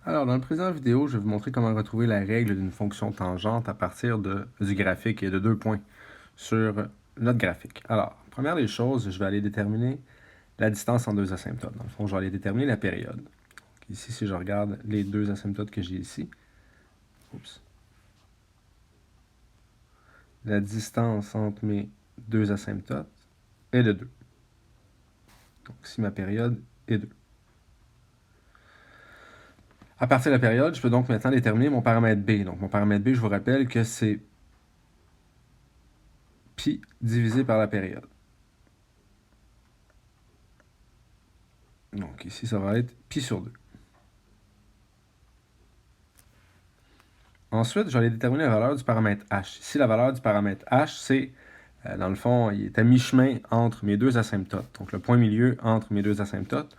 Alors, dans la présente vidéo, je vais vous montrer comment retrouver la règle d'une fonction tangente à partir du graphique et de 2 points sur notre graphique. Alors, première des choses, je vais aller déterminer la distance en deux asymptotes. Dans le fond, je vais aller déterminer la période. Donc, ici, si je regarde les deux asymptotes que j'ai ici, la distance entre mes deux asymptotes est de 2. Donc, ici, ma période est 2. À partir de la période, je peux donc maintenant déterminer mon paramètre B. Donc, mon paramètre B, je vous rappelle que c'est pi divisé par la période. Donc ici, ça va être pi sur 2. Ensuite, je vais aller déterminer la valeur du paramètre h. Ici, la valeur du paramètre h, c'est, dans le fond, il est à mi-chemin entre mes deux asymptotes. Donc, le point milieu entre mes deux asymptotes.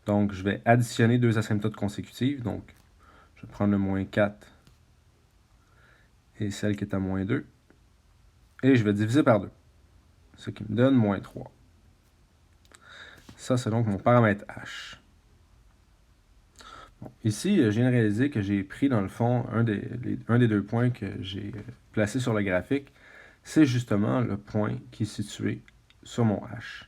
Donc, je vais additionner deux asymptotes consécutives. Donc, je vais prendre le moins 4 et celle qui est à moins 2. Et je vais diviser par 2. Ce qui me donne moins 3. Ça, c'est donc mon paramètre h. Bon, ici, je viens de réaliser que j'ai pris, dans le fond, un des deux points que j'ai placé sur le graphique. C'est justement le point qui est situé sur mon H.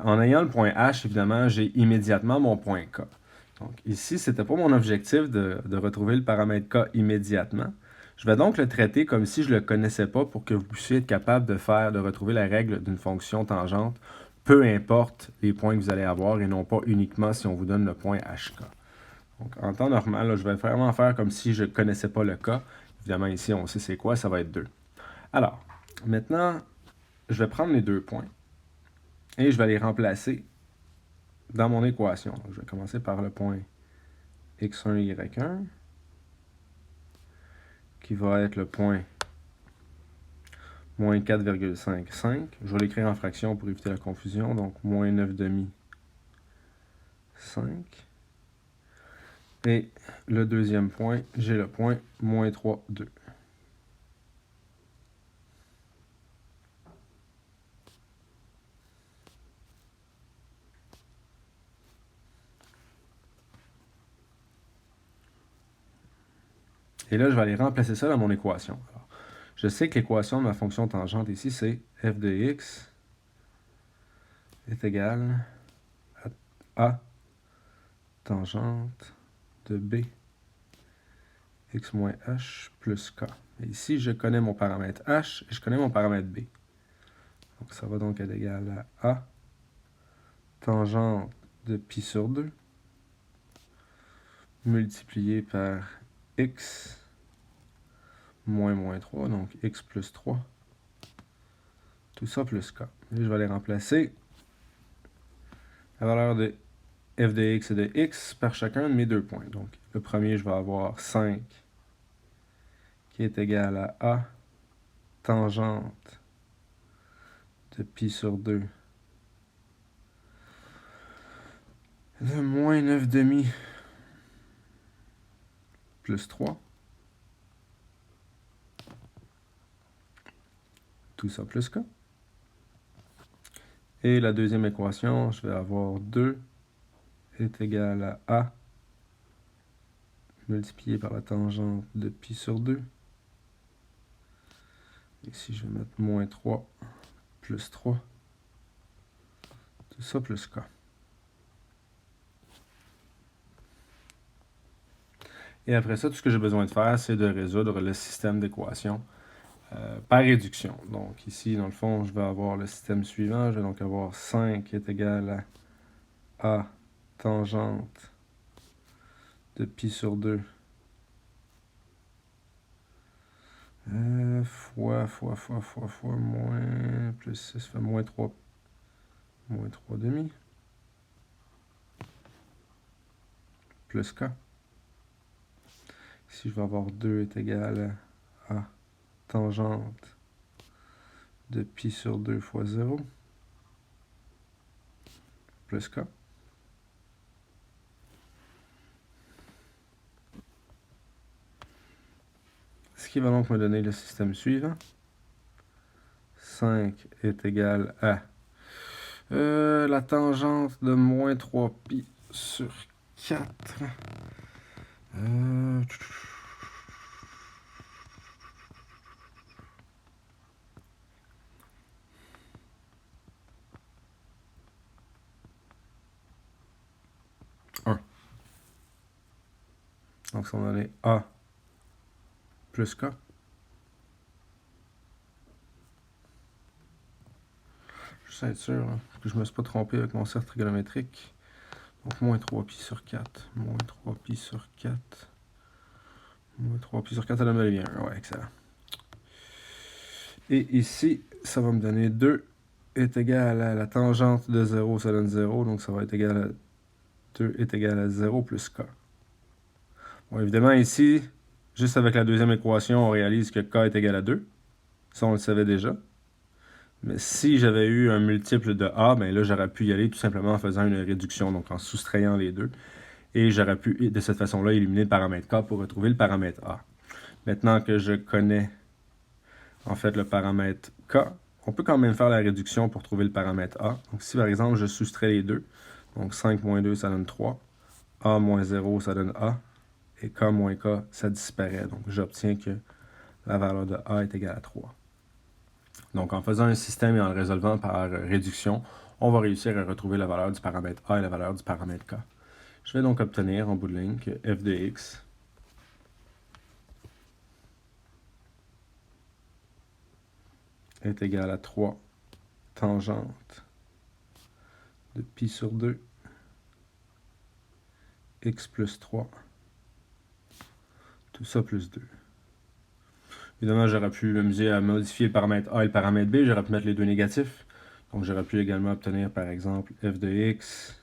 En ayant le point H, évidemment, j'ai immédiatement mon point K. Donc ici, ce n'était pas mon objectif de retrouver le paramètre K immédiatement. Je vais donc le traiter comme si je ne le connaissais pas pour que vous puissiez être capable de retrouver la règle d'une fonction tangente, peu importe les points que vous allez avoir et non pas uniquement si on vous donne le point HK. Donc, en temps normal, là, je vais vraiment faire comme si je ne connaissais pas le cas. Évidemment, ici, on sait c'est quoi, ça va être 2. Alors, maintenant, je vais prendre les 2 points et je vais les remplacer dans mon équation. Donc, je vais commencer par le point x1, y1, qui va être le point moins 4,55. Je vais l'écrire en fraction pour éviter la confusion. Donc, moins 9 demi, 5. Et le deuxième point, j'ai le point moins 3, 2. Et là, je vais aller remplacer ça dans mon équation. Alors, je sais que l'équation de ma fonction tangente ici, c'est f de x est égal à a tangente de b x moins h plus k. Et ici, je connais mon paramètre h et je connais mon paramètre b. Donc, ça va donc être égal à a tangente de pi sur 2 multiplié par x moins 3, donc x plus 3. Tout ça plus k. Et je vais aller remplacer la valeur de f de x et de x par chacun de mes 2 points. Donc, le premier, je vais avoir 5 qui est égal à a tangente de pi sur 2 de moins 9 demi plus 3. Tout ça plus k. Et la deuxième équation, je vais avoir 2 est égal à a multiplié par la tangente de pi sur 2. Ici, je vais mettre moins 3 plus 3. Tout ça plus k. Et après ça, tout ce que j'ai besoin de faire, c'est de résoudre le système d'équations par réduction. Donc ici, dans le fond, je vais avoir le système suivant. Je vais donc avoir 5 qui est égal à a tangente de pi sur 2 fois moins plus 6 fait moins 3 demi plus k. Ici, je vais avoir 2 est égal à tangente de pi sur 2 fois 0 plus k. Ce qui va donc me donner le système suivant. 5 est égal à la tangente de moins 3pi sur 4 Euh, un. Donc, ça va donner A plus K. Juste être sûr là, que je ne me suis pas trompé avec mon cercle trigonométrique. Donc, moins 3pi sur 4. Moins 3pi sur 4. Moins 3pi sur 4, ça donne bien. Ouais, excellent. Et ici, ça va me donner 2 est égal à la tangente de 0, ça donne 0. Donc, ça va être égal à 2 est égal à 0 plus K. Bon, évidemment, ici, juste avec la deuxième équation, on réalise que K est égal à 2. Ça, on le savait déjà. Mais si j'avais eu un multiple de A, ben là, j'aurais pu y aller tout simplement en faisant une réduction, donc en soustrayant les deux. Et j'aurais pu, de cette façon-là, éliminer le paramètre K pour retrouver le paramètre A. Maintenant que je connais, en fait, le paramètre K, on peut quand même faire la réduction pour trouver le paramètre A. Donc si, par exemple, je soustrais les deux, donc 5 moins 2, ça donne 3. A moins 0, ça donne A. Et K moins K, ça disparaît. Donc j'obtiens que la valeur de A est égale à 3. Donc, en faisant un système et en le résolvant par réduction, on va réussir à retrouver la valeur du paramètre A et la valeur du paramètre K. Je vais donc obtenir en bout de ligne que f de x est égal à 3 tangente de pi sur 2 x plus 3, tout ça plus 2. Évidemment, j'aurais pu m'amuser à modifier le paramètre A et le paramètre B, j'aurais pu mettre les deux négatifs. Donc, j'aurais pu également obtenir, par exemple, f de x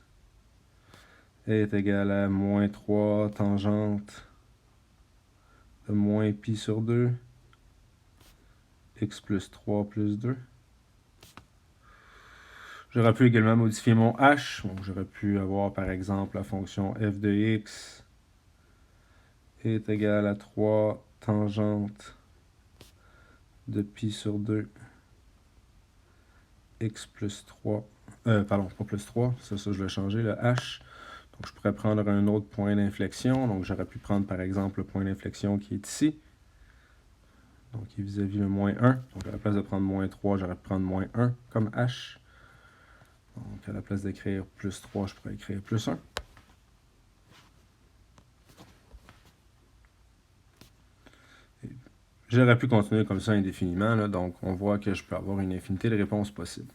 est égal à moins 3 tangente de moins pi sur 2, x plus 3 plus 2. J'aurais pu également modifier mon h. Donc, j'aurais pu avoir, par exemple, la fonction f de x est égale à 3 tangente de pi sur 2 x plus 3. Pardon, pas plus 3, ça je l'ai changé, le h. Donc, je pourrais prendre un autre point d'inflexion. Donc, j'aurais pu prendre, par exemple, le point d'inflexion qui est ici. Donc, qui est vis-à-vis le moins 1. Donc, à la place de prendre moins 3, j'aurais pu prendre moins 1 comme h. Donc, à la place d'écrire plus 3, je pourrais écrire plus 1. J'aurais pu continuer comme ça indéfiniment, là, donc on voit que je peux avoir une infinité de réponses possibles.